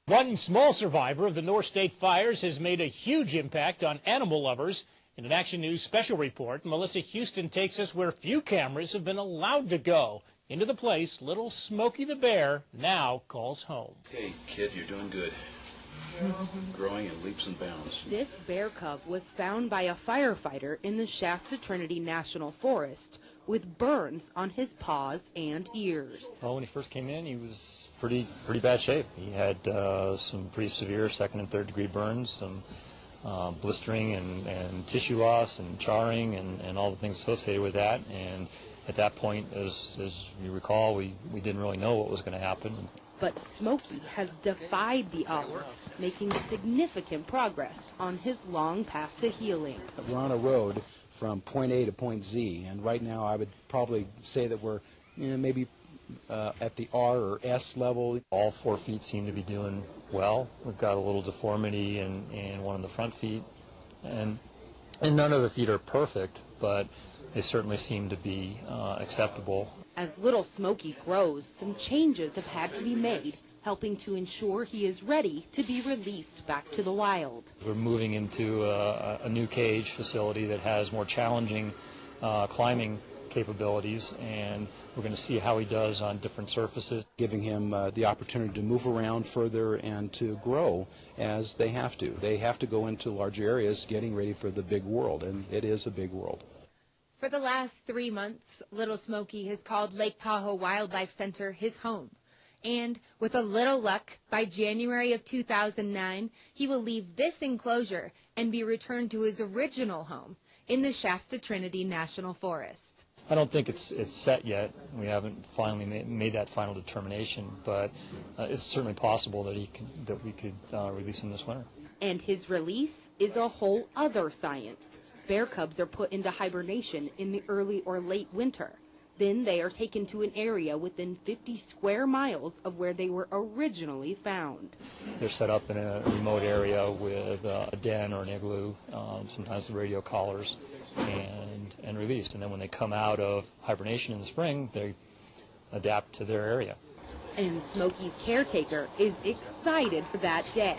One small survivor of the North State fires has made a huge impact on animal lovers. In an Action News special report, Melissa Houston takes us where few cameras have been allowed to go, into the place Li'l Smokey the bear now calls home. Hey, kid, you're doing good. Growing in leaps and bounds. This bear cub was found by a firefighter in the Shasta Trinity National Forest with burns on his paws and ears. Well, when he first came in, he was pretty bad shape. He had some pretty severe second and third degree burns, some blistering and tissue loss and charring and all the things associated with that. And at that point, as you recall, we didn't really know what was going to happen. But Smokey has defied the odds, making significant progress on his long path to healing. We're on a road from point A to point Z, and right now I would probably say that we're maybe at the R or S level. All 4 feet seem to be doing well. We've got a little deformity in one of the front feet, and none of the feet are perfect, but they certainly seem to be acceptable. As Li'l Smokey grows, some changes have had to be made, helping to ensure he is ready to be released back to the wild. We're moving into a new cage facility that has more challenging climbing capabilities, and we're going to see how he does on different surfaces. Giving him the opportunity to move around further and to grow as they have to. They have to go into larger areas getting ready for the big world, and it is a big world. For the last 3 months, Li'l Smokey has called Lake Tahoe Wildlife Center his home. And with a little luck, by January of 2009, he will leave this enclosure and be returned to his original home in the Shasta Trinity National Forest. I don't think it's set yet. We haven't finally made that final determination, but it's certainly possible that we could release him this winter. And his release is a whole other science. Bear cubs are put into hibernation in the early or late winter. Then they are taken to an area within 50 square miles of where they were originally found. They're set up in a remote area with a den or an igloo, sometimes with radio collars, and released. And then when they come out of hibernation in the spring, they adapt to their area. And Smokey's caretaker is excited for that day.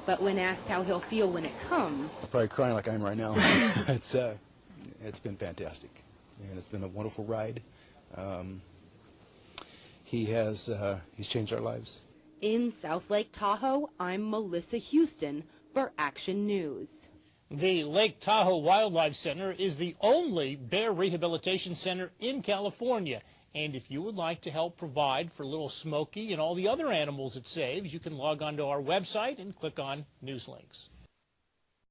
But when asked how he'll feel when it comes, I'm probably crying like I am right now. It's been fantastic, and it's been a wonderful ride. He's changed our lives. In South Lake Tahoe, I'm Melissa Houston for Action News. The Lake Tahoe Wildlife Center is the only bear rehabilitation center in California. And if you would like to help provide for Li'l Smokey and all the other animals it saves, you can log on to our website and click on News Links.